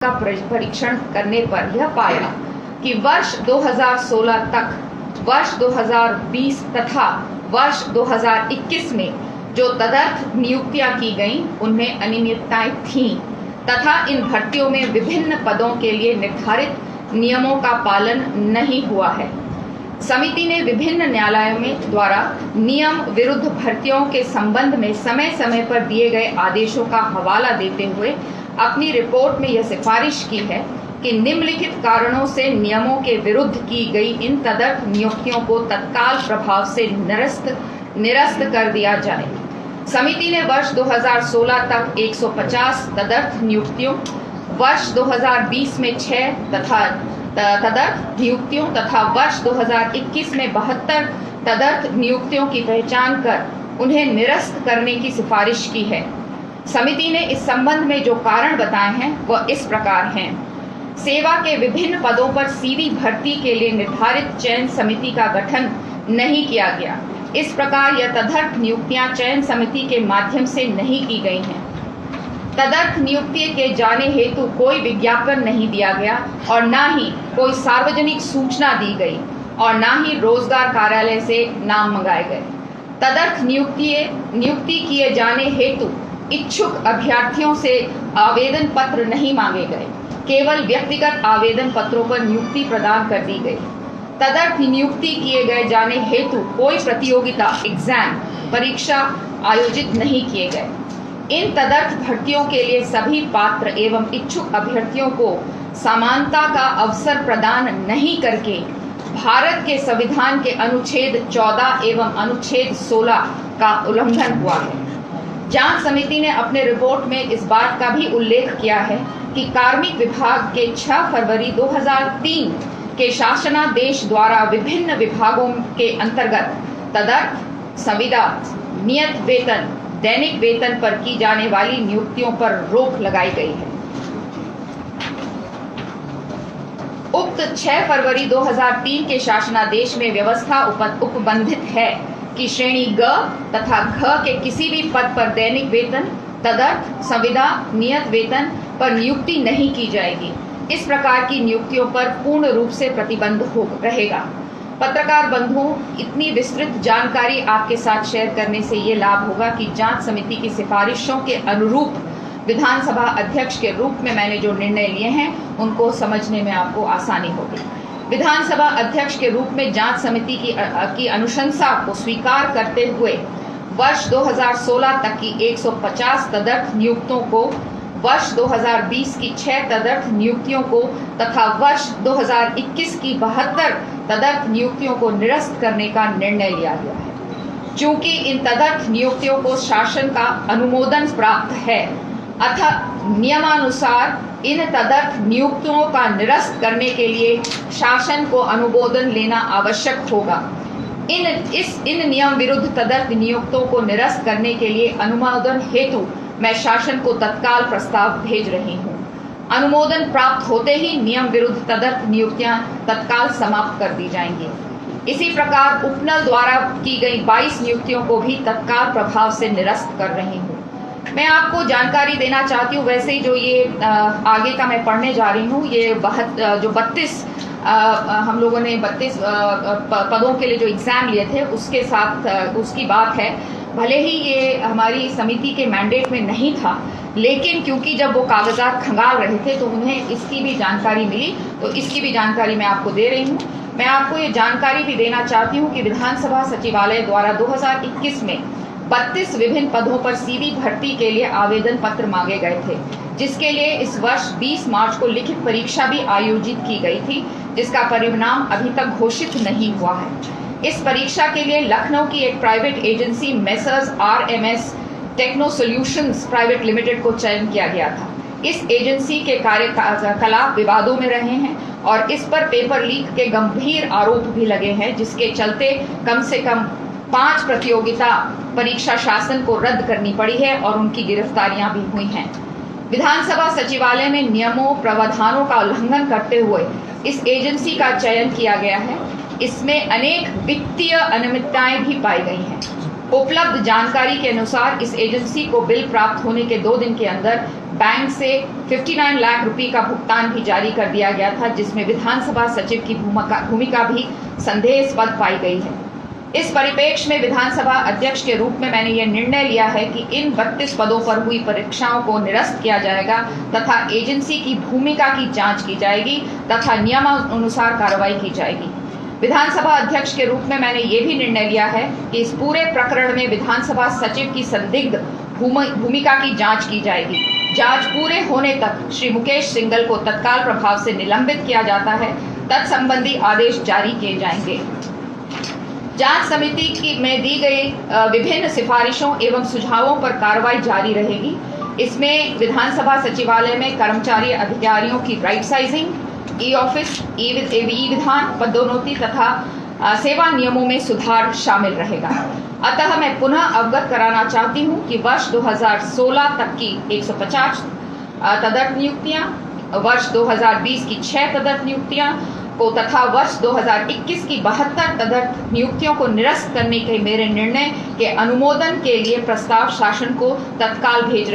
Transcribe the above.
का परीक्षण करने पर यह पाया कि वर्ष 2016 तक वर्ष 2020 तथा वर्ष 2021 में जो तदर्थ नियुक्तियां की गईं उनमें अनियमितताएं थीं तथा इन भर्तियों में विभिन्न पदों के लिए निर्धारित नियमों का पालन नहीं हुआ है। समिति ने विभिन्न न्यायालयों में द्वारा नियम विरुद्ध भर्तियों के संबंध में समय समय पर दिए गए आदेशों का हवाला देते हुए अपनी रिपोर्ट में यह सिफारिश की है कि निम्नलिखित कारणों से नियमों के विरुद्ध की गई इन तदर्थ नियुक्तियों को तत्काल प्रभाव से निरस्त कर दिया जाए। समिति ने वर्ष 2016 तक 150 तदर्थ नियुक्तियों, वर्ष 2020 में 6 तदर्थ नियुक्तियों तथा वर्ष 2021 में 72 तदर्थ नियुक्तियों की पहचान कर उन्हें निरस्त करने की सिफारिश की है। समिति ने इस संबंध में जो कारण बताए हैं वह इस प्रकार हैं। सेवा के विभिन्न पदों पर सीधी भर्ती के लिए निर्धारित चयन समिति का गठन नहीं किया गया। इस प्रकार यह तदर्थ नियुक्तियां चयन समिति के माध्यम से नहीं की गई हैं। तदर्थ नियुक्ति के जाने हेतु कोई विज्ञापन नहीं दिया गया और न ही कोई सार्वजनिक सूचना दी गई और न ही रोजगार कार्यालय से नाम मंगाए गए। तदर्थ नियुक्ति किए जाने हेतु इच्छुक अभ्यर्थियों से आवेदन पत्र नहीं मांगे गए, केवल व्यक्तिगत आवेदन पत्रों पर नियुक्ति प्रदान कर दी गई। तदर्थ नियुक्ति किए गए जाने हेतु कोई प्रतियोगिता एग्जाम परीक्षा आयोजित नहीं किए गए। इन तदर्थ भर्तियों के लिए सभी पात्र एवं इच्छुक अभ्यर्थियों को समानता का अवसर प्रदान नहीं करके भारत के संविधान के अनुच्छेद 14 एवं अनुच्छेद 16 का उल्लंघन हुआ है। जांच समिति ने अपने रिपोर्ट में इस बात का भी उल्लेख किया है कि कार्मिक विभाग के 6 फरवरी 2003 के शासनादेश द्वारा विभिन्न विभागों के अंतर्गत तदर्थ, संविदा, नियत वेतन, दैनिक वेतन पर की जाने वाली नियुक्तियों पर रोक लगाई गई है। उक्त 6 फरवरी 2003 के शासनादेश में व्यवस्था उपबंधित है कि श्रेणी ग तथा घ के किसी भी पद पर दैनिक वेतन, तदर्थ, संविदा, नियत वेतन पर नियुक्ति नहीं की जाएगी। इस प्रकार की नियुक्तियों पर पूर्ण रूप से प्रतिबंध रहेगा। पत्रकार बंधुओं, इतनी विस्तृत जानकारी आपके साथ शेयर करने से ये लाभ होगा कि जांच समिति की सिफारिशों के अनुरूप विधानसभा अध्यक्ष के रूप में मैंने जो निर्णय लिए हैं उनको समझने में आपको आसानी होगी। विधानसभा अध्यक्ष के रूप में जांच समिति की अनुशंसा को स्वीकार करते हुए वर्ष 2016 तक की 150 तदर्थ नियुक्तियों को, वर्ष 2020 की 6 तदर्थ नियुक्तियों को तथा वर्ष 2021 की 72 तदर्थ नियुक्तियों को निरस्त करने का निर्णय लिया गया है। चूंकि इन तदर्थ नियुक्तियों को शासन का अनुमोदन प्राप्त है अतः नियमानुसार इन तदर्थ नियुक्तियों का निरस्त करने के लिए शासन को अनुमोदन लेना आवश्यक होगा। इन नियम विरुद्ध तदर्थ नियुक्तियों को निरस्त करने के लिए अनुमोदन हेतु मैं शासन को तत्काल प्रस्ताव भेज रही हूँ। अनुमोदन प्राप्त होते ही नियम विरुद्ध तदर्थ नियुक्तियां तत्काल समाप्त कर दी जाएंगी। इसी प्रकार उपनल द्वारा की गई 22 नियुक्तियों को भी तत्काल प्रभाव से निरस्त कर रही हूँ। मैं आपको जानकारी देना चाहती हूँ, वैसे ही जो ये आगे का मैं पढ़ने जा रही हूँ, ये जो 32 हम लोगों ने 32 पदों के लिए जो एग्जाम लिए थे उसके साथ उसकी बात है। भले ही ये हमारी समिति के मैंडेट में नहीं था, लेकिन क्योंकि जब वो कागजात खंगाल रहे थे तो उन्हें इसकी भी जानकारी मिली, तो इसकी भी जानकारी मैं आपको दे रही हूँ। मैं आपको ये जानकारी भी देना चाहती हूँ कि विधानसभा सचिवालय द्वारा 2021 में 32 विभिन्न पदों पर सीधी भर्ती के लिए आवेदन पत्र मांगे गए थे, जिसके लिए इस वर्ष 20 मार्च को लिखित परीक्षा भी आयोजित की गई थी, जिसका परिणाम अभी तक घोषित नहीं हुआ है। इस परीक्षा के लिए लखनऊ की एक private agency messrs RMS techno solutions private limited को चयन किया गया था। इस एजेंसी के कार्यकलाप विवादों में रहे हैं और इस पर पेपर लीक के गंभीर आरोप भी लगे हैं, जिसके चलते कम से कम 5 प्रतियोगिता परीक्षा शासन को रद्द करनी पड़ी है और उनकी गिरफ्तारियां भी हुई हैं। विधानसभा सचिवालय में नियमों प्रावधानों का उल्लंघन करते हुए इस एजेंसी का चयन किया गया है। इसमें अनेक वित्तीय अनियमितताएं भी पाई गई हैं। उपलब्ध जानकारी के अनुसार इस एजेंसी को बिल प्राप्त होने के 2 दिन के अंदर बैंक से 59 लाख रुपए का भुगतान भी जारी कर दिया गया था, जिसमें विधानसभा सचिव की भूमिका भी संदेहास्पद पाई गई है। इस परिप्रेक्ष्य में विधानसभा अध्यक्ष के रूप में मैंने यह निर्णय लिया है कि इन 32 पदों पर हुई परीक्षाओं को निरस्त किया जाएगा तथा एजेंसी की भूमिका की जांच की जाएगी तथा नियमानुसार कार्रवाई की जाएगी। विधानसभा अध्यक्ष के रूप में मैंने ये भी निर्णय लिया है कि इस पूरे प्रकरण में विधानसभा सचिव की संदिग्ध भूमिका की जांच की जाएगी। जांच पूरे होने तक श्री मुकेश सिंघल को तत्काल प्रभाव से निलंबित किया जाता है। तत्संबंधी आदेश जारी किए जाएंगे। जांच समिति में दी गई विभिन्न सिफारिशों एवं सुझावों पर कार्रवाई जारी रहेगी। इसमें विधानसभा सचिवालय में कर्मचारी अधिकारियों की राइट साइजिंग, ई ऑफिस, ई विधान, पदोन्नति तथा सेवा नियमों में सुधार शामिल रहेगा। अतः मैं पुनः अवगत कराना चाहती हूं कि वर्ष 2016 तक की 150 तदर्थ नियुक्तियां, वर्ष 2020 की 6 तदर्थ नियुक्तियां को तथा वर्ष 2021 की 72 तदर्थ नियुक्तियों को निरस्त करने के मेरे निर्णय के अनुमोदन के लिए प्रस्ताव शासन को तत्काल भेज